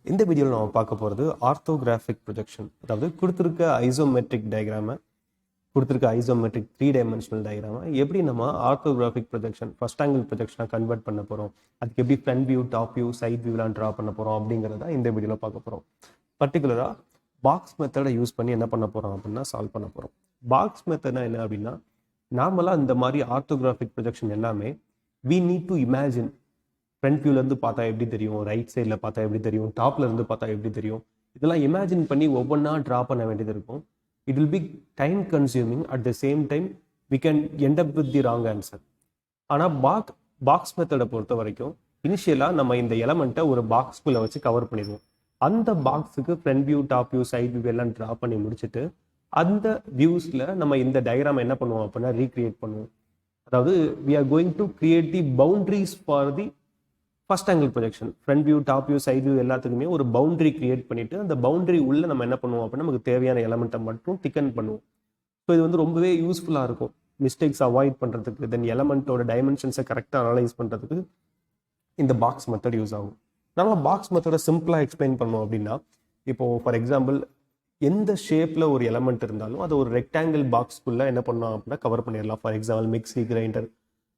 இந்த வீடியோவில் நம்ம பார்க்க போகிறது ஆர்த்தோகிராஃபிக் ப்ரொஜெக்ஷன். அதாவது கொடுத்துருக்க ஐசோமெட்ரிக் டயக்ராமை, கொடுத்துருக்க ஐசோமெட்ரிக் 3 டைமென்ஷனல் டயக்ராமை எப்படி நம்ம ஆர்த்தோகிராஃபிக் ப்ரொஜெக்ஷன் ஃபர்ஸ்ட் ஆங்கிள் ப்ரொஜெக்ஷனாக கன்வெர்ட் பண்ண போகிறோம், அதுக்கு எப்படி front view, top view, side வியூலாம் ட்ரா பண்ண போகிறோம் அப்படிங்கிறத இந்த வீடியோவில் பார்க்க போகிறோம். பர்டிகுலராக பாக்ஸ் மெத்தடை யூஸ் பண்ணி என்ன பண்ண போகிறோம் அப்படின்னா சால்வ் பண்ண போகிறோம். பாக்ஸ் மெத்தட்னா என்ன அப்படின்னா, நார்மலாக இந்த மாதிரி ஆர்த்தோகிராஃபிக் ப்ரொஜெக்ஷன் எல்லாமே we need to imagine. Front வியூலேருந்து பார்த்தா எப்படி தெரியும், ரைட் சைடில் பார்த்தா எப்படி தெரியும், டாப்ல இருந்து பார்த்தா எப்படி தெரியும், இதெல்லாம் இமேஜின் பண்ணி ஒவ்வொன்றா ட்ரா பண்ண வேண்டியது இருக்கும். It will be time consuming. At the same time we can end up with the wrong answer. ஆனால் பாக்ஸ் மெத்தடை பொறுத்த வரைக்கும் இனிஷியலாக நம்ம இந்த எலமெண்ட்டை ஒரு பாக்ஸ்குள்ளே வச்சு கவர் பண்ணிடுவோம். அந்த பாக்ஸுக்கு front view, top view, side view எல்லாம் ட்ரா பண்ணி முடிச்சுட்டு அந்த வியூஸில் நம்ம இந்த டயக்ராம் என்ன பண்ணுவோம் அப்படின்னா ரீக்ரியேட் பண்ணுவோம். அதாவது we are going to create the boundaries for the first angle projection. Front view, top view, side view எல்லாத்துக்குமே ஒரு பவுண்டரி கிரியேட் பண்ணிட்டு அந்த பவுண்டரி உள்ள நம்ம என்ன பண்ணுவோம் அப்படின்னா நமக்கு தேவையான எலமெண்ட்டை மட்டும் திக்கன் பண்ணுவோம். ஸோ இது வந்து ரொம்பவே யூஸ்ஃபுல்லாக இருக்கும் மிஸ்டேக்ஸ் அவாய்ட் பண்ணுறதுக்கு, தென் எலமெண்ட்டோட டைமென்ஷன்ஸை கரெக்டாக அனலைஸ் பண்ணுறதுக்கு இந்த பாக்ஸ் மெத்தட் யூஸ் ஆகும். நம்ம பாக்ஸ் மெத்தடை சிம்பிளாக எக்ஸ்பிளைன் பண்ணோம் அப்படின்னா, இப்போது ஃபார் எக்ஸாம்பிள் எந்த ஷேப்பில் ஒரு எலமெண்ட் இருந்தாலும் அதை ஒரு ரெக்டாங்கிள் பாக்ஸ்க்குள்ளே என்ன பண்ணோம் அப்படின்னா கவர் பண்ணிடலாம். ஃபார் எக்ஸாம்பிள் மிக்ஸி, கிரைண்டர்,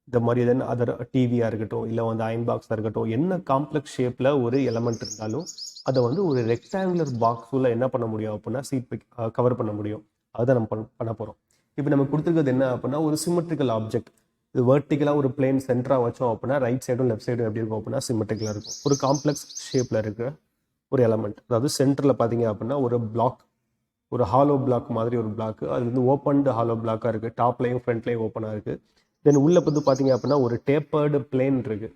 இந்த மாதிரி தென் அதர் டிவியாக இருக்கட்டும், இல்லை வந்து அயன் பாக்ஸாக இருக்கட்டும், என்ன காம்ப்ளெக்ஸ் ஷேப்பில் ஒரு எலமெண்ட் இருந்தாலும் அதை வந்து ஒரு ரெக்டாங்குலர் பாக்ஸுள்ள என்ன பண்ண முடியும் அப்படின்னா கவர் பண்ண முடியும். அதுதான் நம்ம பண்ண போகிறோம். இப்போ நம்ம கொடுத்துருக்கிறது என்ன அப்படின்னா ஒரு சிமெட்ரிக்கல் ஆப்ஜெக்ட். இது வெர்டிக்கலாக ஒரு பிளேன் சென்டராக வச்சோம் அப்படின்னா ரைட் சைடும் லெஃப்ட் சைடும் எப்படி இருக்கும் அப்படின்னா சிமெட்ரிக்கலாக இருக்கும். ஒரு காம்ப்ளெக்ஸ் ஷேப்பில் இருக்கிற ஒரு எலமெண்ட், அதாவது சென்டரில் பார்த்தீங்க அப்படின்னா ஒரு பிளாக், ஒரு ஹாலோ பிளாக் மாதிரி ஒரு பிளாக், அது வந்து ஓப்பன்டு ஹாலோ பிளாக்காக இருக்குது, டாப்லையும் ஃப்ரண்ட்லையும் ஓப்பனாக இருக்குது. தென் உள்ள வந்து பார்த்தீங்க அப்படின்னா ஒரு டேப்பர்டு பிளேன் இருக்கு.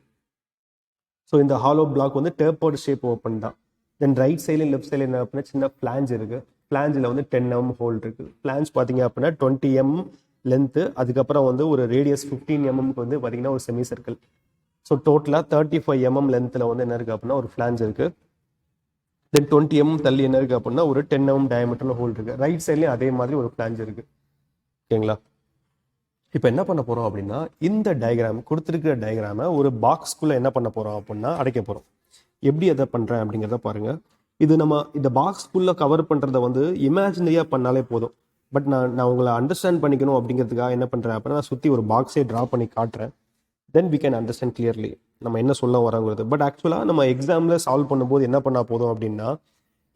ஸோ இந்த ஹாலோ பிளாக் வந்து டேப்பர்டு ஷேப் ஓப்பன் தான். தென் ரைட் சைட்லையும் லெஃப்ட் சைடில் என்ன அப்படின்னா சின்ன ஃபிளாஞ்ச் இருக்கு. ஃபிளாஞ்சில் வந்து 10 mm ஹோல் இருக்கு. ஃபிளாஞ்ச் பார்த்தீங்க அப்படின்னா 20 mm லென்த்து, அதுக்கப்புறம் வந்து ஒரு ரேடியஸ் 15 mm வந்து பார்த்தீங்கன்னா ஒரு செமி சர்க்கிள். ஸோ டோட்டலாக 35 mm லென்த்தில் வந்து என்ன இருக்கு அப்படின்னா ஒரு ஃபிளாஞ்ச் இருக்கு. தென் 20 mm தள்ளி என்ன இருக்கு அப்படின்னா ஒரு 10 mm டயமீட்டரில் ஹோல் இருக்கு. ரைட் சைட்லேயும் அதே மாதிரி ஒரு ஃபிளாஞ்ச் இருக்கு. ஓகேங்களா? இப்போ என்ன பண்ண போகிறோம் அப்படின்னா இந்த டயக்ராம், கொடுத்துருக்கிற டயக்ராமை ஒரு பாக்ஸ்குள்ளே என்ன பண்ண போகிறோம் அப்படின்னா அடைக்க போகிறோம். எப்படி அதை பண்ணுறேன் அப்படிங்கிறத பாருங்கள். இது நம்ம இந்த பாக்ஸ்குள்ளே கவர் பண்ணுறத வந்து இமேஜினரியாக பண்ணாலே போதும். பட் நான் உங்களை அண்டர்ஸ்டாண்ட் பண்ணிக்கணும் அப்படிங்கிறதுக்காக என்ன பண்ணுறேன் அப்படின்னா நான் சுற்றி ஒரு பாக்ஸே ட்ரா பண்ணி காட்டுறேன். Then we can understand clearly நம்ம என்ன சொல்ல வரோங்கிறது. பட் ஆக்சுவலாக நம்ம எக்ஸாமில் சால்வ் பண்ணும்போது என்ன பண்ணால் போதும் அப்படின்னா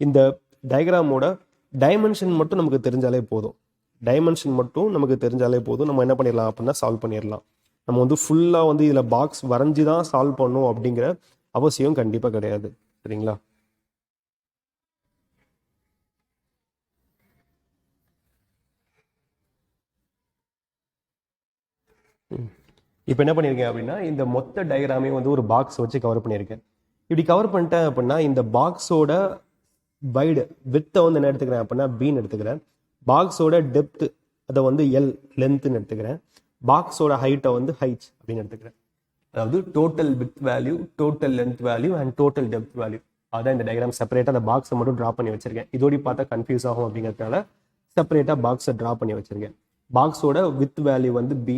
இந்த டயக்ராமோட டைமென்ஷன் மட்டும் நமக்கு தெரிஞ்சாலே போதும். டைமென்ஷன் மட்டும் நமக்கு தெரிஞ்சாலே போதும். நம்ம என்ன பண்ணிடலாம் அப்படின்னா சால்வ் பண்ணிடலாம். நம்ம வந்து ஃபுல்லாக வந்து இதில் பாக்ஸ் வரைஞ்சி தான் சால்வ் பண்ணணும் அப்படிங்கிற அவசியம் கண்டிப்பாக கிடையாது. சரிங்களா? இப்போ என்ன பண்ணியிருக்கேன் அப்படின்னா இந்த மொத்த டயக்ராமே வந்து ஒரு பாக்ஸ் வச்சு கவர் பண்ணியிருக்கேன். இப்படி கவர் பண்ணிட்டேன் அப்படின்னா இந்த பாக்ஸோட வைடு வித்தை வந்து என்ன எடுத்துக்கிறேன் அப்படின்னா பின்னு எடுத்துக்கிறேன். பாக்ஸோட டெப்த் அதை வந்து எல் லென்த்னு எடுத்துக்கிறேன். பாக்ஸோட ஹைட்டை வந்து ஹைட் அப்படின்னு எடுத்துக்கிறேன். அதாவது total with value, total length value and total depth value. அதான் இந்த டயக்ராம் செப்பரேட்டாக அந்த பாக்ஸை மட்டும் ட்ரா பண்ணி வச்சிருக்கேன். இதோடி பார்த்தா கன்ஃபியூஸ் ஆகும் அப்படிங்கிறதுனால செப்பரேட்டாக பாக்ஸை ட்ரா பண்ணி வச்சிருக்கேன். பாக்ஸோட வித் வேல்யூ வந்து பி,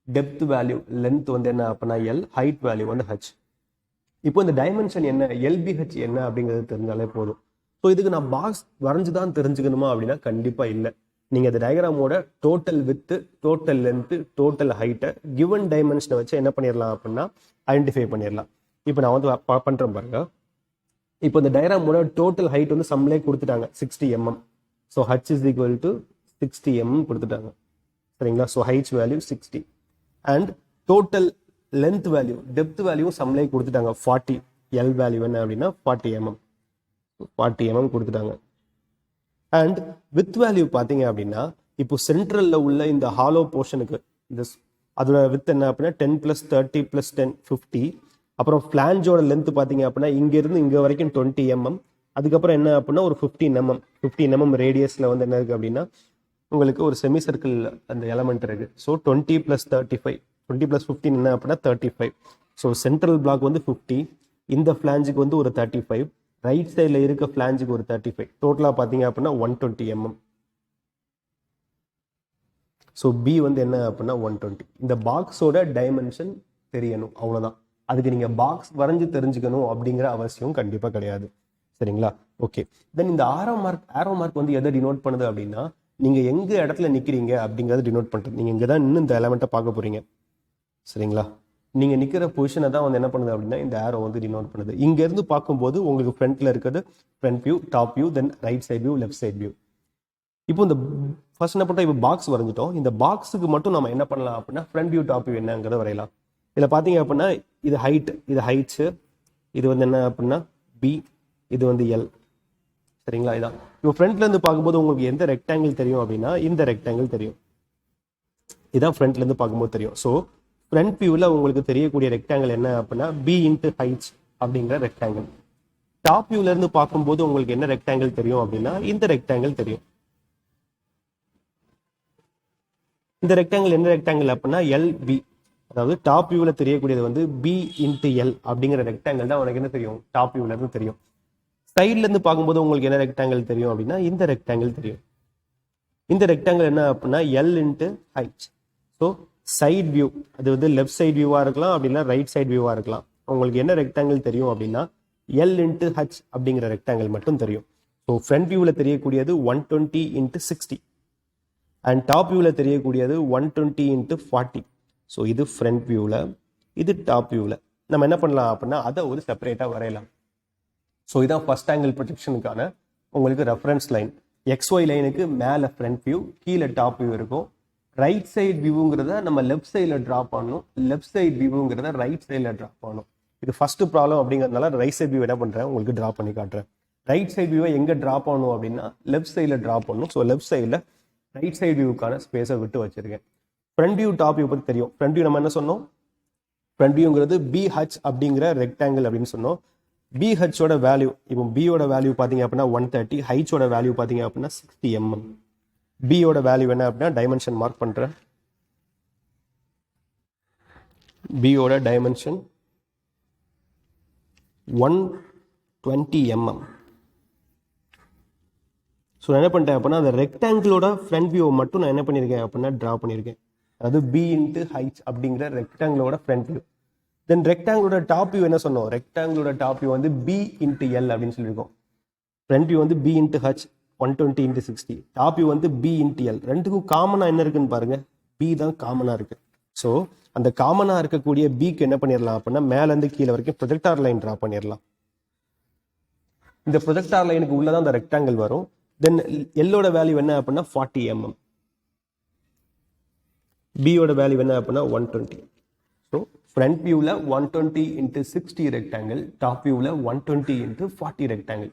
டெப்த் வேல்யூ லென்த் வந்து என்ன அப்படின்னா எல், ஹைட் வேல்யூ வந்து ஹச். இப்போ இந்த டைமென்ஷன் என்ன, எல்பிஹெச் என்ன அப்படிங்கிறது தெரிஞ்சாலே போதும். ஸோ இதுக்கு நான் பாக்ஸ் வரைஞ்சு தான் தெரிஞ்சுக்கணுமா அப்படின்னா கண்டிப்பாக இல்லை. நீங்கள் இந்த டயக்ராமோட total with, total length, total ஹைட்டை கிவன் டைமென்ஷனை வச்சு என்ன பண்ணிடலாம் அப்படின்னா ஐடென்டிஃபை பண்ணிடலாம். இப்போ நான் வந்து பண்ணுறேன் பாருங்க. இப்போ இந்த டயக்ராமோட டோட்டல் ஹைட் வந்து சம்லே கொடுத்துட்டாங்க 60 mm. So H is equal to 60 mm கொடுத்துட்டாங்க. சரிங்களா? So height value 60 and total length value, depth value சம்லே கொடுத்துட்டாங்க 40. எல் வேல்யூ என்ன அப்படின்னா 40 mm, 40 mm கொடுத்துட்டாங்க. அண்ட் வித் வேல்யூ பார்த்தீங்க அப்படின்னா இப்போ சென்ட்ரலில் உள்ள இந்த ஹாலோ போர்ஷனுக்கு இந்த அதோட வித் என்ன அப்படின்னா 10 + 30 + 10 50. அப்புறம் ஃபிளாஞ்சோட லென்த் பார்த்தீங்க அப்படின்னா இங்கேருந்து இங்கே வரைக்கும் 20 mm. அதுக்கப்புறம் என்ன அப்படின்னா ஒரு 15 mm ரேடியஸில் வந்து என்ன இருக்குது அப்படின்னா உங்களுக்கு ஒரு செமி சர்க்கிள் அந்த எலமெண்ட் இருக்குது. ஸோ 20 + 35, 20 + 15 என்ன அப்படின்னா 35. ஸோ சென்ட்ரல் பிளாக் வந்து 50, இந்த ஃபிளாஞ்சுக்கு வந்து ஒரு 35, ரைட் சைடில் இருக்க ஃபிளாஞ்சுக்கு ஒரு 35. டோட்டலாக பார்த்தீங்க அப்படின்னா 120 mm. ஸோ பி வந்து என்ன அப்படின்னா 120. இந்த பாக்ஸோட டைமென்ஷன் தெரியணும், அவ்வளோதான். அதுக்கு நீங்கள் பாக்ஸ் வரைஞ்சி தெரிஞ்சுக்கணும் அப்படிங்கிற அவசியம் கண்டிப்பாக கிடையாது. சரிங்களா? ஓகே, தென் இந்த ஆரோ மார்க் வந்து எதை டினோட் பண்ணுது அப்படின்னா நீங்க எங்க இடத்துல நிக்கிறீங்க அப்படிங்கறத டினோட் பண்றது. நீங்க இங்க தான் இன்னும் இந்த எலமெண்ட்டை பார்க்க போறீங்க. சரிங்களா? நீங்க நிக்கிற பொசிஷனை தான் வந்து என்ன பண்ணுது அப்படின்னா இந்த ஆரோ வந்து டினோட் பண்ணுது. இங்க இருந்து பார்க்கும்போது உங்களுக்கு ஃப்ரண்ட்ல இருக்கிறது front view, top view, then right side view, left side view. இப்போ இந்த ஃபர்ஸ்ட் என்ன பண்ணிட்டோம், இப்போ பாக்ஸ் வரைஞ்சிட்டோம். இந்த பாக்ஸுக்கு மட்டும் நம்ம என்ன பண்ணலாம் அப்படின்னா ஃப்ரண்ட் வியூ, டாப் வியூ என்னங்கிறத வரையலாம். இதில் பார்த்தீங்க அப்படின்னா இது ஹைட், இது ஹைட்ஸு, இது வந்து என்ன அப்படின்னா பி, இது வந்து எல். சரிங்களா? இதான் இப்போ ஃப்ரண்ட்ல இருந்து பார்க்கும்போது உங்களுக்கு எந்த ரெக்டாங்கிள் தெரியும் அப்படின்னா இந்த ரெக்டாங்கிள் தெரியும். இதான் ஃப்ரண்ட்ல இருந்து பார்க்கும்போது தெரியும். ஸோ ஃப்ரண்ட் வியூவில் உங்களுக்கு தெரியக்கூடிய ரெக்டாங்கிள் என்ன அப்படின்னா பி இன்ட்டு ஹைட்ஸ் அப்படிங்கிற ரெக்டாங்கிள். டாப் வியூல இருந்து பார்க்கும்போது உங்களுக்கு என்ன ரெக்டாங்கிள் தெரியும் அப்படின்னா இந்த ரெக்டாங்கிள் தெரியும். இந்த ரெக்டாங்கிள் என்ன ரெக்டாங்கிள் அப்படின்னா எல்பி, அதாவது டாப் வியூல தெரியக்கூடியது வந்து பி இன்ட்டு எல் அப்படிங்கிற ரெக்டாங்கிள் தான் உனக்கு என்ன தெரியும், டாப் வியூல இருந்து தெரியும். சைட்ல இருந்து பார்க்கும்போது உங்களுக்கு என்ன ரெக்டாங்கிள் தெரியும் அப்படின்னா இந்த ரெக்டாங்கிள் தெரியும். இந்த ரெக்டாங்கிள் என்ன அப்படின்னா L into height. So side view, அது வந்து லெஃப்ட் சைட் வியூவா இருக்கலாம், அப்படின்னா ரைட் சைட் வியூவா இருக்கலாம். உங்களுக்கு என்ன ரெக்டாங்கிள் தெரியும் அப்படின்னா எல் இன்ட்டு ஹச் அப்படிங்கிற ரெக்டாங்கிள் மட்டும் தெரியும். ஸோ ஃப்ரண்ட் வியூவில் தெரியக்கூடியது 120 இன்ட்டு 60 அண்ட் டாப் வியூவில் தெரியக்கூடியது 120 இன்ட்டு 40. ஸோ இது ஃப்ரண்ட் வியூவில், இது டாப் வியூவில். நம்ம என்ன பண்ணலாம் அப்படின்னா அதை ஒரு செப்பரேட்டாக வரையலாம். ஸோ இதான் ஃபர்ஸ்ட் ஆங்கிள் ப்ரொஜெக்ஷனுக்கான உங்களுக்கு ரெஃபரன்ஸ் லைன். XY லைனுக்கு மேலே ஃப்ரண்ட் வியூ, கீழே டாப் வியூ இருக்கும். ரைட் சைட் வியூங்கிறத நம்ம லெஃப்ட் சைடில் ட்ரா பண்ணணும், லெஃப்ட் சைட் வியூங்கிறத ரைட் சைடில் ட்ரா பண்ணணும். இது ஃபர்ஸ்ட் ப்ராப்ளம் அப்படிங்கிறதுனால ரைட் சைட் வியூ என்ன பண்ணுறேன் உங்களுக்கு ட்ரா பண்ணி காட்டுறேன். ரைட் சைட் வியூவை எங்கே ட்ரா பண்ணணும் அப்படின்னா லெஃப்ட் சைடில் ட்ரா பண்ணணும். ஸோ லெஃப்ட் சைடில் ரைட் சைட் வியூக்கான ஸ்பேஸை விட்டு வச்சிருக்கேன். ஃப்ரண்ட் வியூ, டாப் வியூ பற்றி தெரியும். ஃப்ரண்ட் வியூ நம்ம என்ன சொன்னோம், ஃப்ரண்ட் வியூங்கிறது BH அப்படிங்கிற ரெக்டாங்கிள் அப்படின்னு சொன்னோம். BHோட வேல்யூ, இப்போ பியோட வேல்யூ பார்த்தீங்க அப்படின்னா 130, ஹைட்ஸோட வேல்யூ பார்த்தீங்க அப்படின்னா 60 mm. பியோட வேல்யூ என்ன அப்படின்னா டைமென்ஷன் மார்க் பண்ணுறேன். பியோட டைமென்ஷன் 120 mm. ஸோ நான் என்ன பண்ணிட்டேன் அப்படின்னா அந்த ரெக்டாங்கிளோட ஃப்ரண்ட் வியூவை மட்டும் நான் என்ன பண்ணியிருக்கேன் அப்படின்னா ட்ரா பண்ணியிருக்கேன். அதாவது பி இன்ட்டு ஹைட்ஸ் அப்படிங்கிற ரெக்டாங்கிளோட ஃப்ரண்ட் வியூ. தென் ரெக்டாங்கிளோட டாப் வியூ என்ன சொன்னோம், ரெக்டாங்கிளோட டாப் வியூ வந்து பி இன்ட்டு எல் அப்படின்னு சொல்லியிருக்கோம். ஃப்ரண்ட் வியூ வந்து பி இன்ட்டு ஹச் 120 இன்ட்டு 60, டாப் வியூ வந்து பி இன்ட்டு எல். ரெண்டுக்கும் காமனாக என்ன இருக்குன்னு பாருங்க, பி தான் காமனாக இருக்கு. ஸோ அந்த காமனாக இருக்கக்கூடிய பிக்கு என்ன பண்ணிடலாம் அப்படின்னா மேலேருந்து கீழே வரைக்கும் ப்ரொஜெக்டார் லைன் ட்ரா பண்ணிடலாம். இந்த ப்ரொஜெக்டார் லைனுக்கு உள்ளதான் அந்த ரெக்டாங்கிள் வரும். தென் எல்லோட வேல்யூ என்ன அப்படின்னா 40 mm, பியோட வேல்யூ என்ன அப்படின்னா 120. ஸோ ஃப்ரண்ட் வியூவில் 120 இன்ட்டு 60 ரெக்டாங்கிள், டாப் வியூவில் 120 into 40 rectangle.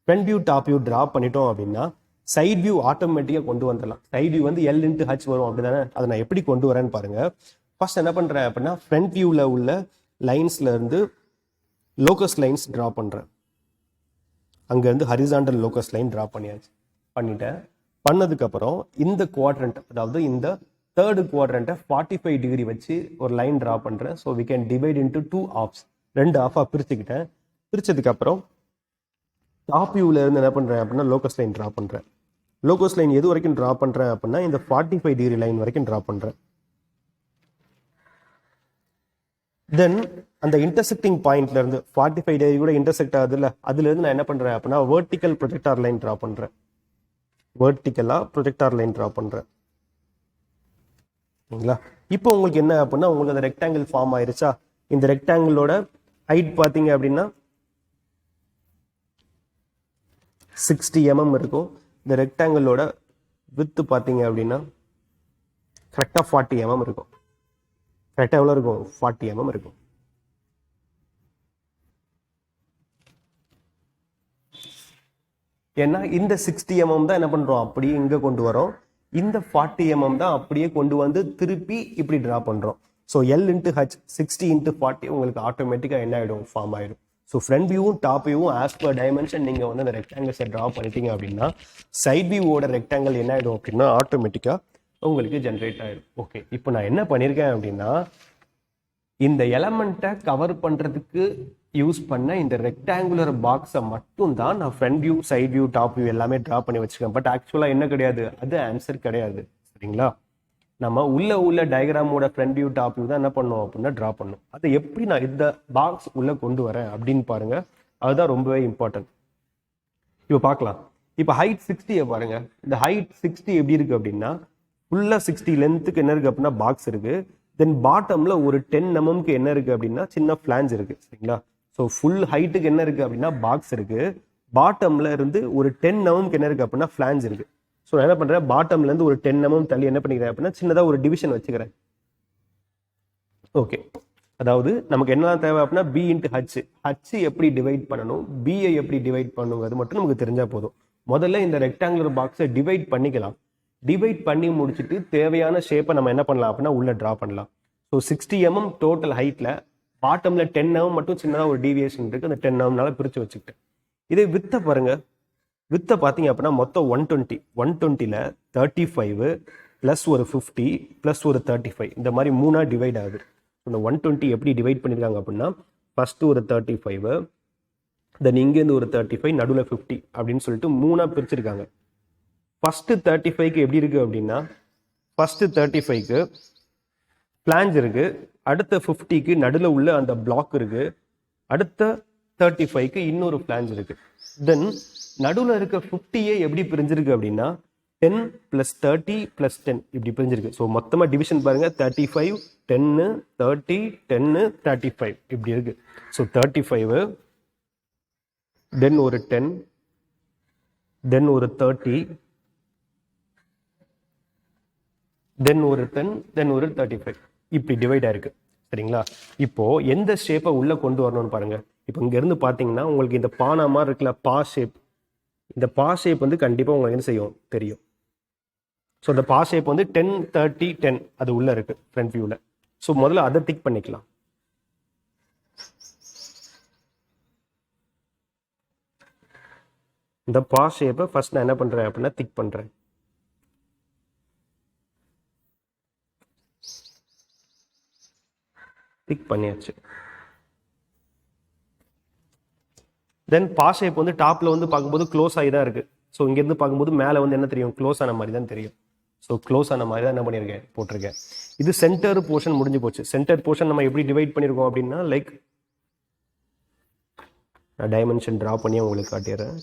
Front view, top view draw பண்ணிட்டோம் அப்படின்னா சைட் வியூ ஆட்டோமேட்டிக்காக கொண்டு வந்துடலாம். சைட் வியூ வந்து எல் இன்ட்டு ஹச் வரும் அப்படி தானே, அதை நான் எப்படி கொண்டு வரேன்னு பாருங்க. ஃபர்ஸ்ட் என்ன பண்ணுறேன் அப்படின்னா ஃப்ரண்ட் வியூவில் உள்ள லைன்ஸ்ல இருந்து லோக்கஸ் லைன்ஸ் ட்ரா பண்ணுறேன். அங்கேருந்து ஹரிசாண்டல் லோக்கஸ் லைன் ட்ரா பண்ணிட்டேன். பண்ணதுக்கப்புறம் இந்த குவாட்ரண்ட், அதாவது இந்த தேர்டு குவாட்ரண்ட்டை 45 டிகிரி வச்சு ஒரு லைன் ட்ரா பண்ணுறேன். So we can divide into 2 halves, 2 ஆஃபாக பிரிச்சுக்கிட்டேன். பிரிச்சதுக்கப்புறம் டாப் வியூவில் இருந்து என்ன பண்ணுறேன் அப்படின்னா லோக்கஸ் லைன் ட்ரா பண்ணுறேன். லோக்கஸ் லைன் எது வரைக்கும் ட்ரா பண்ணுறேன் அப்படின்னா இந்த 45 டிகிரி லைன் வரைக்கும் ட்ரா பண்ணுறேன். தென் அந்த இன்டர்செக்டிங் பாயிண்ட்ல இருந்து 45 டிகிரி கூட இன்டர்செக்ட் ஆகுதுல்ல, அதுல இருந்து நான் என்ன பண்றேன் அப்படின்னா வெர்டிக்கல் ப்ரொஜெக்டார் லைன் ட்ரா பண்றேன். வெர்டிக்கலா ப்ரொஜெக்டார் லைன் ட்ரா பண்றேன். சரிங்களா? இப்போ உங்களுக்கு என்ன அப்படின்னா உங்களுக்கு அந்த ரெக்டாங்கிள் ஃபார்ம் ஆயிருச்சா. இந்த ரெக்டாங்கிளோட ஹைட் பார்த்தீங்க அப்படின்னா 60 mm இருக்கும். இந்த ரெக்டாங்கிளோட வித்து பார்த்தீங்க அப்படின்னா கரெக்டாக 40 mm இருக்கும். கரெக்டாக எவ்வளோ இருக்கும், 40 mm இருக்கும். ஏன்னா இந்த 60 mm தான் என்ன பண்றோம் அப்படியே இங்க கொண்டு வரோம். இந்த 40 mm தான் அப்படியே கொண்டு வந்து திருப்பி இப்படி டிரா பண்றோம். So L into H 60 into 40 உங்களுக்கு ஆட்டோமேட்டிக்காக என்ன ஆகிடும், ஃபார்ம் ஆயிடும். ஸோ ஃப்ரண்ட் வியூவும் டாப் வியூவும் ஆஸ் பர் டைமென்ஷன் நீங்கள் வந்து அந்த ரெக்டாங்கிள்ஸை ட்ரா பண்ணிட்டீங்க அப்படின்னா சைட் வியூவோட ரெக்டாங்கிள் என்ன ஆகிடும் அப்படின்னா ஆட்டோமேட்டிக்காக உங்களுக்கு ஜென்ரேட் ஆயிடும். ஓகே, இப்போ நான் என்ன பண்ணியிருக்கேன் அப்படின்னா இந்த எலமெண்ட்டை கவர் பண்ணுறதுக்கு யூஸ் பண்ண இந்த ரெக்டாங்குலர் பாக்ஸை மட்டும் தான் நான் front view, side view, top view எல்லாமே ட்ரா பண்ணி வச்சுருக்கேன். பட் ஆக்சுவலாக என்ன கிடையாது, அது ஆன்சர் கிடையாது. சரிங்களா? நம்ம உள்ள டயக்ராமோட ஃப்ரண்ட் வியூ, டாப் வியூ தான் என்ன பண்ணோம் அப்படின்னா ட்ரா பண்ணும். அதை எப்படி நான் இந்த பாக்ஸ் உள்ளே கொண்டு வரேன் அப்படின்னு பாருங்க, அதுதான் ரொம்பவே இம்பார்ட்டன்ட். இப்போ பார்க்கலாம். இப்போ ஹைட் 60 பாருங்க. இந்த ஹைட் 60 எப்படி இருக்கு அப்படின்னா ஃபுல்லா 60 லென்த்துக்கு என்ன இருக்கு அப்படின்னா பாக்ஸ் இருக்கு. தென் பாட்டம்ல ஒரு 10 mmக்கு என்ன இருக்கு அப்படின்னா சின்ன ஃபிளாஞ்ச் இருக்கு. சரிங்களா? ஸோ ஃபுல் ஹைட்டுக்கு என்ன இருக்கு அப்படின்னா பாக்ஸ் இருக்கு. பாட்டம்ல இருந்து ஒரு 10 mmக்கு என்ன இருக்கு அப்படின்னா ஃபிளாஞ்ச் இருக்கு. ஸோ நான் என்ன பண்றேன், பாட்டம்ல இருந்து ஒரு 10 mm தள்ளி என்ன பண்ணிக்கிறேன் அப்படின்னா சின்னதா ஒரு டிவிஷன் வச்சுக்கிறேன். ஓகே, அதாவது நமக்கு என்னெல்லாம் தேவை அப்படின்னா பி இன்ட்டு ஹச். ஹச் எப்படி டிவைட் பண்ணணும், பிஐ எப்படி டிவைட் பண்ணுங்கிறது மட்டும் நமக்கு தெரிஞ்சா போதும். முதல்ல இந்த ரெக்டாங்குலர் பாக்ஸை டிவைட் பண்ணிக்கலாம். டிவைட் பண்ணி முடிச்சுட்டு தேவையான ஷேப்பை நம்ம என்ன பண்ணலாம் அப்படின்னா உள்ள டிரா பண்ணலாம். ஸோ 60 mm டோட்டல் ஹைட்ல பாட்டம்ல 10 mm மட்டும் சின்னதாக ஒரு டீவியேஷன் இருக்கு. அந்த 10 mmனால பிரிச்சு வச்சுக்கிட்டேன். இதே வித்தை பாருங்க. வித்தை பார்த்தீங்க அப்படின்னா மொத்தம் 120. 120ல 35 ப்ளஸ் ஒரு 50 ப்ளஸ் ஒரு 35 இந்த மாதிரி 3ஆ டிவைட் ஆகுது. இந்த 120 எப்படி டிவைட் பண்ணியிருக்காங்க அப்படின்னா ஃபர்ஸ்ட் ஒரு 35, தென் இங்கேருந்து ஒரு 35, நடுவில் 50 அப்படின்னு சொல்லிட்டு 3ஆ பிரிச்சிருக்காங்க. ஃபர்ஸ்ட் 35க்கு எப்படி இருக்கு அப்படின்னா ஃபர்ஸ்ட் 35க்கு பிளாஞ்ச் இருக்கு. அடுத்த 50க்கு நடுவில் உள்ள அந்த பிளாக் இருக்கு. அடுத்த 35க்கு இன்னொரு பிளாஞ்ச் இருக்கு. தென் நடுவில் இருக்க 50யே எப்படி பிரிஞ்சிருக்கு அப்படின்னா 10 + 30 + 10 இப்படி பிரிஞ்சிருக்கு. ஸோ மொத்தமாக டிவிஷன் பாருங்க 35, 10, 30, 10, 35 இப்படி இருக்கு. ஸோ 35, தென் ஒரு 10, தென் ஒரு 30, தென் ஒரு 10, தென் ஒரு 35 இப்படி டிவைட் ஆயிருக்கு. சரிங்களா? இப்போ எந்த ஷேப்பை உள்ள கொண்டு வரணும்னு பாருங்க. இப்போ இங்க இருந்து பாத்தீங்கன்னா உங்களுக்கு இந்த பானா மாதிரி இருக்குல்ல, பா ஷேப். இந்த பா ஷேப் வந்து கண்டிப்பா உங்களுக்கு என்ன செய்யும் தெரியும். ஸோ இந்த பா ஷேப் வந்து 10, 30, 10 அது உள்ள இருக்கு ஃப்ரண்ட் வியூல. ஸோ முதல்ல அதை டிக் பண்ணிக்கலாம். இந்த பா ஷேப்பை ஃபர்ஸ்ட் நான் என்ன பண்றேன் அப்படின்னா டிக் பண்றேன். டிக் பண்ணியாச்சு. தென் பா ஷேப் வந்து டாப்ல வந்து பார்க்கும்போது க்ளோஸ் ஆகி தான் இருக்கு. ஸோ இங்கேருந்து பார்க்கும்போது மேலே வந்து என்ன தெரியும், க்ளோஸ் ஆன மாதிரி தான் தெரியும். ஸோ க்ளோஸ் ஆன மாதிரி தான் என்ன பண்ணியிருக்கேன், போட்டிருக்கேன். இது சென்டர் போர்ஷன் முடிஞ்சு போச்சு. சென்டர் போர்ஷன் நம்ம எப்படி டிவைட் பண்ணியிருக்கோம் அப்படின்னா லைக் நான் டைமென்ஷன் ட்ரா பண்ணி உங்களுக்கு காட்டிடுறேன்.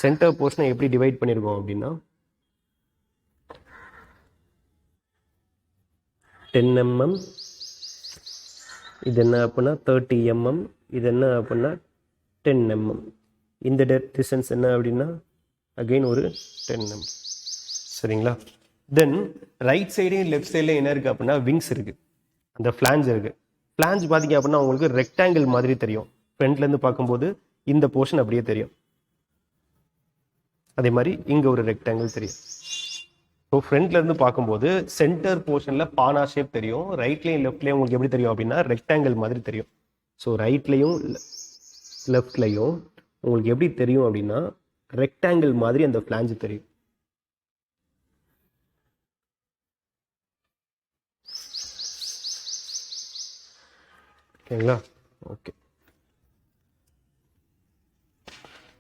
சென்டர் போர்ஷனை எப்படி டிவைட் பண்ணியிருக்கோம் அப்படின்னா 10 mm, இது என்ன அப்படின்னா 30 mm, இது என்ன அப்படின்னா 10 mm. இந்த டிஸ்டன்ஸ் என்ன அப்படின்னா அகெயின் ஒரு 10 mm. சரிங்களா? தென் ரைட் சைடையும் லெஃப்ட் சைட்லையும் என்ன இருக்கு அப்படின்னா விங்ஸ் இருக்கு, அந்த ஃபிளாஞ்ச் இருக்கு. ஃபிளாஞ்ச் பார்த்தீங்க அப்படின்னா உங்களுக்கு ரெக்டாங்கிள் மாதிரி தெரியும். ஃப்ரண்ட்ல இருந்து பார்க்கும்போது இந்த போர்ஷன் அப்படியே தெரியும். அதே மாதிரி இங்க ஒரு ரெக்டாங்கிள் தெரியும். ஸோ ஃப்ரண்ட்ல இருந்து பார்க்கும்போது சென்டர் போர்ஷன்ல பானா ஷேப் தெரியும். ரைட்லையும் லெஃப்ட்லையும் உங்களுக்கு எப்படி தெரியும் அப்படின்னா ரெக்டாங்கிள் மாதிரி தெரியும். ஸோ ரைட்லையும் லெஃப்ட்லையும் உங்களுக்கு எப்படி தெரியும் அப்படின்னா ரெக்டாங்கிள் மாதிரி அந்த ஃபிளாஞ்ச் தெரியும். ஓகேங்களா? ஓகே,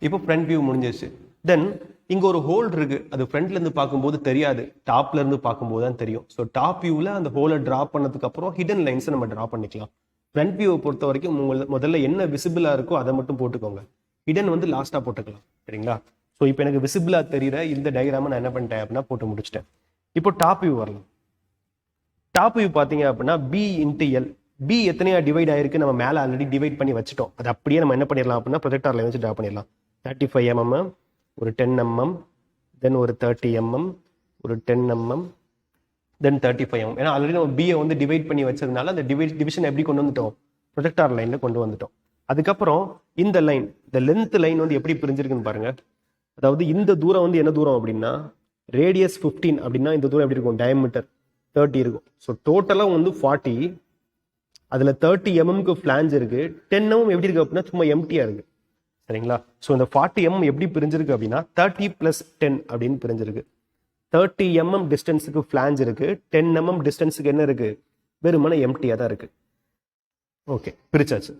இப்போ ஃப்ரண்ட் வியூ முடிஞ்சிருச்சு. தென் இங்க ஒரு ஹோல் இருக்கு. அது ஃப்ரண்ட்ல இருந்து பார்க்கும்போது தெரியாது, டாப்ல இருந்து பார்க்கும்போது தான் தெரியும். ஸோ டாப் வியூல அந்த ஹோலை டிரா பண்ணதுக்கு அப்புறம் ஹிடன் லைன்ஸை நம்ம டிரா பண்ணிக்கலாம். ஃப்ரண்ட் வியூவை பொறுத்த வரைக்கும் முதல்ல என்ன விசிபிளா இருக்கோ அதை மட்டும் போட்டுக்கோங்க. ஹிடன் வந்து லாஸ்டா போட்டுக்கலாம். சரிங்களா? ஸோ இப்போ எனக்கு விசிபிளா தெரியுற இந்த டயக்ராமை நான் என்ன பண்ணிட்டேன் அப்படின்னா போட்டு முடிச்சிட்டேன். இப்போ டாப் வியூ வரலாம். டாப் வியூ பார்த்தீங்க அப்படின்னா பி இன்ட்டு எல். பி எத்தனையா டிவைட் ஆயிருக்கு, நம்ம மேலே ஆல்ரெடி டிவைட் பண்ணி வச்சுட்டோம். அது அப்படியே நம்ம என்ன பண்ணிடலாம் அப்படின்னா ப்ரொஜெக்டார் லைன் வச்சு டிரா பண்ணிடலாம். 35 mm, ஒரு 10 mm, தென் ஒரு 30 mm, ஒரு 10 mm, தென் 35 mm. ஏன்னா ஆல்ரெடி நம்ம பியை வந்து டிவைட் பண்ணி வச்சதுனால அந்த டிவிஷன் எப்படி கொண்டு வந்துட்டோம், ப்ரொஜெக்டார் லைன்ல கொண்டு வந்துட்டோம். அதுக்கப்புறம் இந்த லைன், இந்த லென்த் லைன் வந்து எப்படி பிரிஞ்சிருக்குன்னு பாருங்க. அதாவது இந்த தூரம் வந்து என்ன தூரம் அப்படின்னா ரேடியஸ் 15 அப்படின்னா இந்த தூரம் எப்படி இருக்கும், டயமீட்டர் 30 இருக்கும். ஸோ டோட்டலாக வந்து 40. அதில் 30 mmக்கு ஃபிளாஞ்ச் இருக்கு. 10 mm எப்படி இருக்கு அப்படின்னா சும்மா எம்டியா இருக்கு. சரிங்களா? ஸோ இந்த 40 mm எப்படி பிரிஞ்சிருக்கு அப்படின்னா 30 + 10 அப்படின்னு பிரிஞ்சிருக்கு. 30 mm டிஸ்டன்ஸுக்கு ஃபிளாஞ்ச் இருக்கு. 10 mm டிஸ்டன்ஸுக்கு என்ன இருக்கு, வெறுமனே எம்டியா தான் இருக்கு. ஓகே, பிரிச்சாச்சு.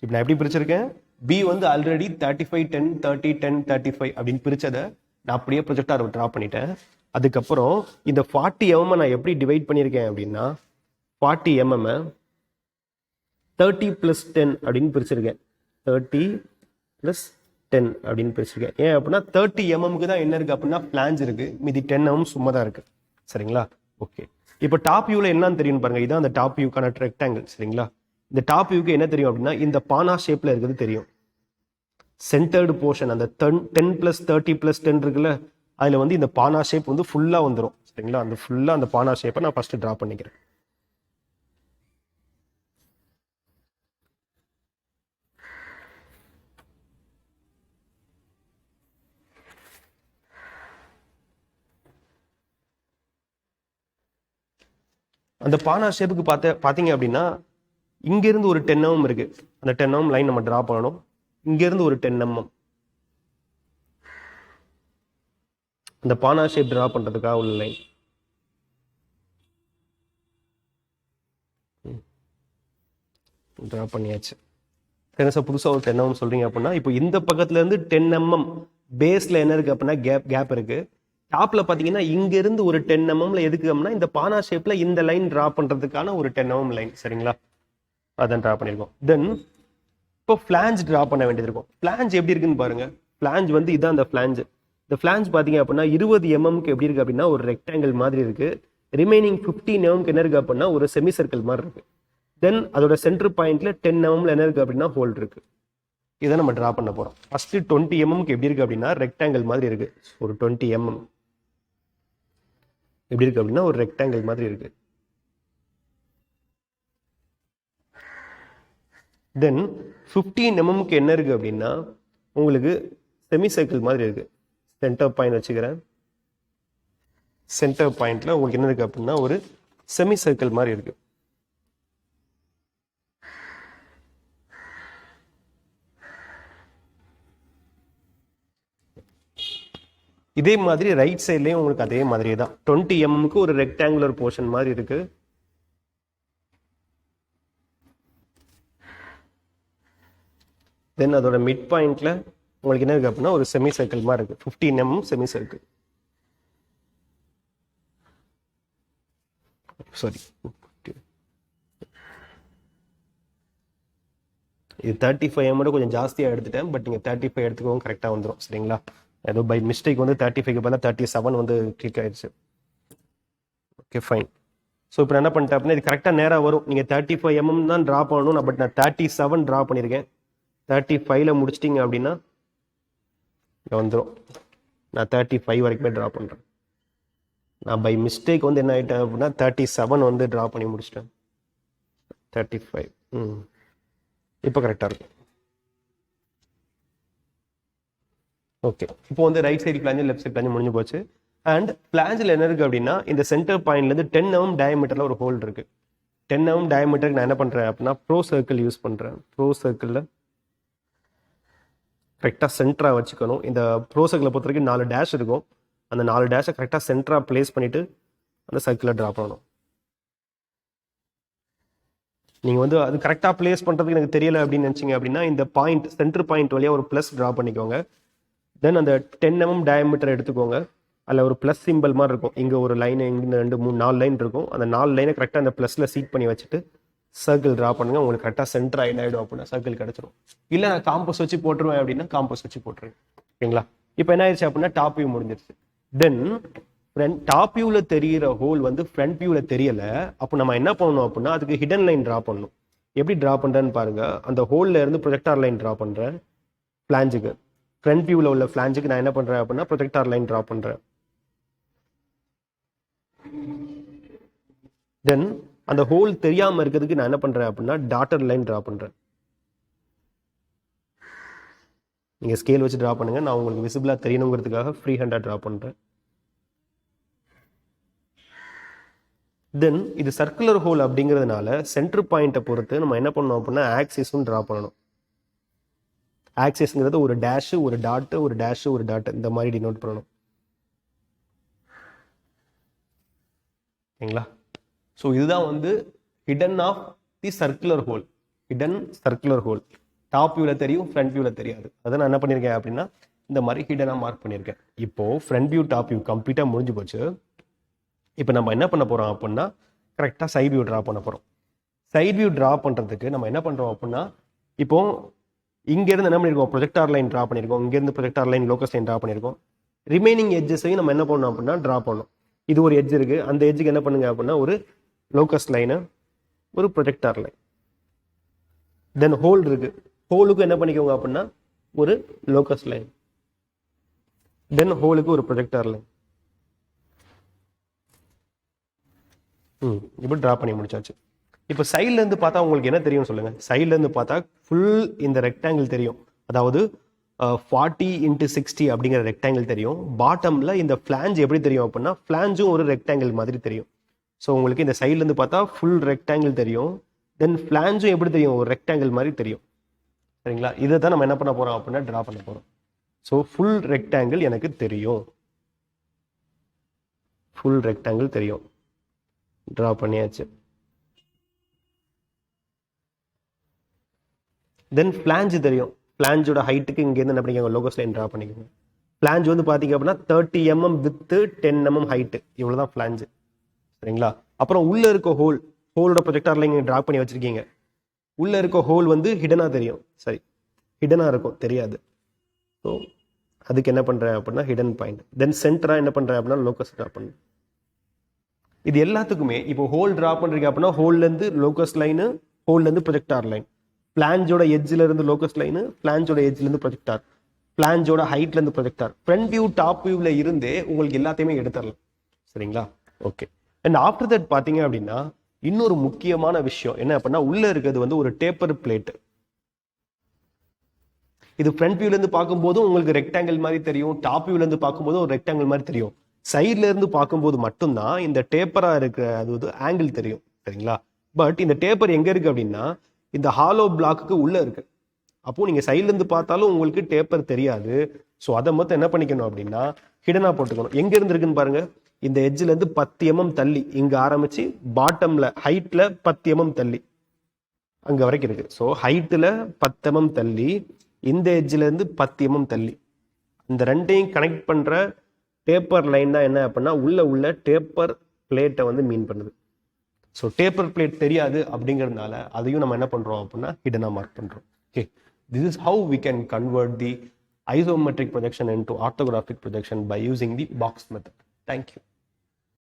இப்போ நான் எப்படி பிரிச்சிருக்கேன், பி வந்து ஆல்ரெடி 35, 10, 30, 10, 35 அப்படின்னு பிரிச்சதை நான் அப்படியே ப்ரொஜெக்டார் ட்ரா பண்ணிட்டேன். அதுக்கப்புறம் இந்த 40 mm நான் எப்படி டிவைட் பண்ணியிருக்கேன் அப்படின்னா 40 mm 30 + 10 அப்படின்னு பிரிச்சிருக்கேன். 30 + 10 அப்படின்னு பிரிச்சிருக்கேன். ஏன் அப்படின்னா 30 mm தான் என்ன இருக்கு அப்படின்னா ஃபிளாஞ்ச் இருக்கு, மீதி 10 mm சும்மா தான் இருக்கு. சரிங்களா? ஓகே. இப்போ டாப் வியூல என்னன்னு தெரியும் பாருங்க, இதான் அந்த டாப் வியூக்கான ரெக்டாங்கிள். சரிங்களா? இந்த டாப் வியூக்கு என்ன தெரியும் அப்படின்னா இந்த பானா ஷேப்ல இருக்குது தெரியும். சென்டர்டு போர்ஷன் அந்த 10 + 30 + 10 இருக்குல்ல, அதுல வந்து இந்த பானா ஷேப் வந்து ஃபுல்லா வந்துடும். சரிங்களா? அந்த ஃபுல்லா அந்த பானா ஷேப்பை நான் ஃபர்ஸ்ட் டிரா பண்ணிக்கிறேன். அந்த பானா ஷேப்புக்கு பார்த்தீங்க அப்படின்னா இங்கிருந்து ஒரு 10 mm இருக்கு. அந்த 10 mm லைன் நம்ம டிரா பண்ணணும். இங்கிருந்து ஒரு 10 mm அந்த பானா ஷேப் டிரா பண்றதுக்காக உள்ள லைன். டிரா பண்ணியாச்சு. என்ன புதுசா ஒரு 10 mm சொல்றீங்க அப்படின்னா இப்போ இந்த பக்கத்துல இருந்து 10 mm பேஸ்ல என்ன இருக்கு அப்படின்னா கேப் இருக்கு. டாப்ல பாத்தீங்கன்னா இங்க இருந்து ஒரு 10 mm எதுக்கு அப்படின்னா இந்த பானா ஷேப்ல இந்த லைன் டிரா பண்றதுக்கான ஒரு 10 mm லைன். சரிங்களா? அதான் டிரா பண்ணிருக்கோம். தென் இப்போ ஃபிளாஞ்ச் டிரா பண்ண வேண்டியது இருக்கும். ஃபிளாஞ்ச் எப்படி இருக்குன்னு பாருங்க. ஃபிளாஞ்ச் வந்து இதான் அந்த ஃபிளாஞ்ச். இந்த ஃபிளாஞ்ச் பாத்தீங்க அப்படின்னா 20 mm எப்படி இருக்கு அப்படின்னா ஒரு ரெக்டாங்கிள் மாதிரி இருக்கு. ரிமைனிங் 15 mm என்ன இருக்கு அப்படின்னா ஒரு செமி சர்க்கிள் மாதிரி இருக்கு. தென் அதோட சென்டர் பாயிண்ட்ல 10 mm என்ன இருக்கு அப்படின்னா ஹோல் இருக்கு. இதை நம்ம டிரா பண்ண போறோம். ஃபர்ஸ்ட் 20 mm எப்படி இருக்கு அப்படின்னா ரெக்டாங்கிள் மாதிரி இருக்கு. ஒரு 20 mm எப்படி இருக்கு அப்படின்னா ஒரு ரெக்டாங்கிள் மாதிரி இருக்கு. தென் 15 mm என்ன இருக்கு அப்படின்னா உங்களுக்கு செமி சர்க்கிள் மாதிரி இருக்கு. சென்டர் பாயிண்ட் வச்சுக்கிறேன். சென்டர் பாயிண்ட்ல உங்களுக்கு என்ன இருக்கு அப்படின்னா ஒரு செமி சர்க்கிள் மாதிரி இருக்கு. இதே மாதிரி ரைட் சைட்லயும் உங்களுக்கு அதே மாதிரி தான் 20 mm ஒரு ரெக்டாங்குலர் போர்ஷன் மாதிரி இருக்கு. தென் அதோட மிட் பாயிண்ட்ல உங்களுக்கு என்ன இருக்கு அப்படின்னா ஒரு செமி சர்க்கிள் மாதிரி இருக்கு. 15 mm செமி சர்க்கிள். சாரி, இது 35 mm கொஞ்சம் ஜாஸ்தியா எடுத்துட்டேன். பட் நீங்க 35 எடுத்துக்கவும் கரெக்டா வந்துடும். சரிங்களா? ஏதோ பை மிஸ்டேக் வந்து 35க்கு பதிலாக 37 வந்து கிளிக் ஆயிடுச்சு. Okay, fine. ஸோ இப்போ என்ன பண்ணிட்டேன் அப்படின்னா இது கரெக்டாக நேராக வரும். நீங்கள் 35 mm தான் ட்ரா பண்ணணும். பட் நான் 37 ட்ரா பண்ணியிருக்கேன். 35ல முடிச்சிட்டிங்க அப்படின்னா இங்கே வந்துடும். நான் 35 வரைக்குமே ட்ரா பண்ணுறேன். நான் பை மிஸ்டேக் வந்து என்ன ஆகிட்டேன் அப்படின்னா 37 வந்து ட்ரா பண்ணி முடிச்சிட்டேன். 35 இப்போ கரெக்டாக இருக்கும். ஓகே, இப்போ வந்து ரைட் சைடு பிளாஞ்சு லெஃப்ட் சைடு பிளாஞ்சு முடிஞ்சு போச்சு. அண்ட் பிளாஞ்சில் என்ன இருக்கு அப்படின்னா இந்த சென்டர் பாயிண்ட்லேருந்து 10 mm டயமீட்டரில் ஒரு ஹோல் இருக்கு. 10 mm டயமீட்டருக்கு நான் என்ன பண்ணுறேன் அப்படின்னா ப்ரோ சர்க்கிள் யூஸ் பண்ணுறேன். ப்ரோ சர்க்கிளில் கரெக்டாக சென்டராக வச்சுக்கணும். இந்த ப்ரோ சர்க்கிளை பொறுத்த வரைக்கும் 4 டேஷ் இருக்கும். அந்த 4 டேஷை கரெக்டாக சென்டராக பிளேஸ் பண்ணிட்டு அந்த சர்க்கிளை ட்ரா பண்ணணும். நீங்கள் வந்து அது கரெக்டாக பிளேஸ் பண்ணுறதுக்கு எனக்கு தெரியலை அப்படின்னு நினச்சிங்க அப்படின்னா இந்த பாயிண்ட் சென்டர் பாயிண்ட் வழியாக ஒரு ப்ளஸ் ட்ரா பண்ணிக்கோங்க. தென் அந்த 10 mm டயமீட்டர் எடுத்துக்கோங்க. அதில் ஒரு ப்ளஸ் சிம்பிள் மாதிரி இருக்கும். இங்கே ஒரு லைன், இங்கே 2 3 4 லைன் இருக்கும். அந்த 4 லைனை கரெக்டாக அந்த ப்ளஸில் சீட் பண்ணி வச்சுட்டு சர்க்கிள் ட்ரா பண்ணுங்க. உங்களுக்கு கரெக்டாக சென்டர் ஆகிடும் அப்படின்னா சர்க்கிள் கிடச்சிரும். இல்லை நான் காம்பஸ் வச்சு போட்டுருவேன் அப்படின்னா காம்பஸ் வச்சு போட்டுருவேன். ஓகேங்களா? இப்போ என்ன ஆயிடுச்சு அப்படின்னா டாப் வியூ முடிஞ்சிருச்சு. தென் டாப் வியூவில் தெரிகிற ஹோல் வந்து ஃப்ரண்ட் வியூவில் தெரியலை. அப்போ நம்ம என்ன பண்ணணும் அப்படின்னா அதுக்கு ஹிடன் லைன் ட்ரா பண்ணணும். எப்படி ட்ரா பண்ணுறேன்னு பாருங்க. அந்த ஹோலில் இருந்து ப்ரொஜெக்டார் லைன் ட்ரா பண்ணுறேன். ஃப்ளாஞ்சுக்கு ஃப்ரண்ட் வியூவில் உள்ள ஃப்ளாஞ்சுக்கு நான் என்ன பண்ணுறேன் அப்படின்னா ப்ரொஜெக்டார் லைன் ட்ரா பண்ணுறேன். தென் அந்த ஹோல் தெரியாமல் இருக்கிறதுக்கு நான் என்ன பண்ணுறேன் அப்படின்னா டாட்டர் லைன் ட்ரா பண்ணுறேன். நீங்கள் ஸ்கேல் வச்சு ட்ரா பண்ணுங்க. நான் உங்களுக்கு விசிபிளாக தெரியணுங்கிறதுக்காக ஃப்ரீ ஹேண்டாக ட்ரா பண்ணுறேன். தென் இது சர்க்குலர் ஹோல் அப்படிங்கிறதுனால சென்டர் பாயிண்ட்டை பொறுத்து நம்ம என்ன பண்ணணும் அப்படின்னா ஆக்சிஸும் ட்ரா பண்ணணும். ஆக்சிஸ்ங்கிறது ஒரு டேஷ், ஒரு டாட்டு, ஒரு டேஷ், ஒரு டாட், இந்த மாதிரி டினோட் பண்ணணும். ஓகேங்களா? ஸோ இதுதான் வந்து hidden of the circular hole. Hidden circular hole top வியூவில் தெரியும், ஃப்ரண்ட் வியூவில் தெரியாது. அதை நான் என்ன பண்ணியிருக்கேன் அப்படின்னா இந்த மாதிரி ஹிடனாக மார்க் பண்ணியிருக்கேன். இப்போ ஃப்ரண்ட் வியூ டாப் வியூ கம்ப்ளீட்டாக முடிஞ்சு போச்சு. இப்போ நம்ம என்ன பண்ண போகிறோம் அப்படின்னா கரெக்டாக சைட் வியூ ட்ரா பண்ண போகிறோம். சைட் வியூ ட்ரா பண்ணுறதுக்கு நம்ம என்ன பண்ணுறோம் அப்படின்னா இப்போ இங்கேருந்து என்ன பண்ணியிருக்கோம், ப்ரொஜெக்டார் லைன் ட்ரா பண்ணியிருக்கோம், இங்கேருந்து projector line locus line draw பண்ணியிருக்கோம். ரிமைனிங் எட்ஜஸையும் நம்ம என்ன பண்ணணும் அப்படின்னா ட்ரா பண்ணணும். இது ஒரு எட்ஜ் இருக்குது, அந்த எட்ஜுக்கு என்ன பண்ணுங்க அப்படின்னா ஒரு லோக்கஸ் லைனு, ஒரு ப்ரொஜெக்டார் லைன். தென் ஹோல் இருக்கு, ஹோலுக்கு என்ன பண்ணிக்கோங்க அப்படின்னா ஒரு லோக்கஸ் லைன், தென் ஹோலுக்கு ஒரு ப்ரொஜெக்டார் லைன். இப்போ ட்ரா பண்ணி முடிச்சாச்சு. இப்போ சைட்லேருந்து பார்த்தா உங்களுக்கு என்ன தெரியும் சொல்லுங்க. சைட்லேருந்து பார்த்தா ஃபுல் இந்த ரெக்டாங்கிள் தெரியும், அதாவது 40 × 60 அப்படிங்கிற ரெக்டாங்கிள் தெரியும். பாட்டமில் இந்த ஃபிளாஞ்ச் எப்படி தெரியும் அப்படின்னா ஃபிளாஞ்சும் ஒரு ரெக்டாங்கிள் மாதிரி தெரியும். ஸோ உங்களுக்கு இந்த சைட்லேருந்து பார்த்தா ஃபுல் ரெக்டாங்கிள் தெரியும், தென் ஃபிளாஞ்சும் எப்படி தெரியும், ஒரு ரெக்டாங்கிள் மாதிரி தெரியும். சரிங்களா, இதை தான் நம்ம என்ன பண்ண போகிறோம் அப்படின்னா ட்ரா பண்ண போகிறோம். ஸோ ஃபுல் ரெக்டாங்கிள் எனக்கு தெரியும், ஃபுல் ரெக்டாங்கிள் தெரியும், ட்ரா பண்ணியாச்சு. தென் ஃபிளாஞ்ச் தெரியும், ஃபிளாஞ்சோட ஹைட்டுக்கு இங்கேருந்து என்ன பண்ணிக்கோங்க லோகஸ் லைன் ட்ரா பண்ணிக்கோங்க. ஃபிளாஞ்ச் வந்து பார்த்தீங்க அப்படின்னா 30 mm வித்து 10 mm ஹைட்டு, இவ்வளோ தான் ஃபிளாஞ்சு. சரிங்களா, அப்புறம் உள்ளே இருக்க ஹோல், ஹோலோட ப்ரொஜெக்டார் லைன் ட்ரா பண்ணி வச்சிருக்கீங்க. உள்ளே இருக்க ஹோல் வந்து ஹிடனாக தெரியும், சரி ஹிடனாக இருக்கும் தெரியாது. ஸோ அதுக்கு என்ன பண்ணுறேன் அப்படின்னா ஹிடன் பாயிண்ட். தென் சென்டராக என்ன பண்ணுறேன் அப்படின்னா லோகஸ் ட்ரா பண்ணுறேன். இது எல்லாத்துக்குமே இப்போ ஹோல் ட்ரா பண்ணுறீங்க அப்படின்னா ஹோல்லேருந்து லோகஸ் லைனு, ஹோல்லேருந்து ப்ரொஜெக்டார் லைன், பிளான்ஜோட எட்ஜில் இருந்து லோகஸ் லைனு, பிளான்ஜோட எட்ஜில் இருந்து ப்ரொஜெக்டார், பிளான்ஜோட ஹைட்ல இருந்து ப்ரொஜெக்டார், ஃப்ரண்ட் வியூ டாப் வியூவில் இருந்தே உங்களுக்கு எல்லாத்தையுமே எடுத்துடலாம். சரிங்களா, ஓகே. அண்ட் ஆஃப்டர் தட் பார்த்தீங்க அப்படின்னா இன்னொரு முக்கியமான விஷயம் என்ன அப்படின்னா உள்ள இருக்கிறது வந்து ஒரு டேப்பர் பிளேட். இது ஃப்ரண்ட் வியூலேருந்து பார்க்கும்போதும் உங்களுக்கு ரெக்டாங்கிள் மாதிரி தெரியும், டாப் வியூலேருந்து பார்க்கும்போதும் ஒரு ரெக்டாங்கிள் மாதிரி தெரியும். சைட்ல இருந்து பார்க்கும்போது மட்டும்தான் இந்த டேப்பரா இருக்கிற அது வந்து ஆங்கிள் தெரியும். சரிங்களா, பட் இந்த டேப்பர் எங்க இருக்கு அப்படின்னா இந்த ஹாலோ பிளாக்கு உள்ள இருக்கு. அப்போ நீங்க சைட்ல இருந்து பார்த்தாலும் உங்களுக்கு டேப்பர் தெரியாது. ஸோ அதை மொத்தம் என்ன பண்ணிக்கணும் அப்படின்னா ஹிடனா போட்டுக்கணும். எங்க இருந்து இருக்குன்னு பாருங்க, இந்த எட்ஜ்ல இருந்து 10 mm தள்ளி இங்க ஆரம்பிச்சு பாட்டம்ல ஹைட்ல 10 mm தள்ளி அங்க வரைக்கும் இருக்கு. ஸோ ஹைட்ல 10 mm தள்ளி இந்த எட்ஜ்ல இருந்து 10 mm தள்ளி இந்த ரெண்டையும் கனெக்ட் பண்ற டேப்பர் லைன் தான் என்ன அப்படின்னா உள்ள டேப்பர் பிளேட்டை வந்து மீன் பண்ணுது. ஸோ டேப்பர் பிளேட் தெரியாது அப்படிங்கிறதுனால அதையும் நம்ம என்ன பண்றோம் அப்படின்னா ஹிடனா மார்க் பண்றோம். Okay, this is how we can convert the isometric projection into orthographic projection by using the box method. Thank you.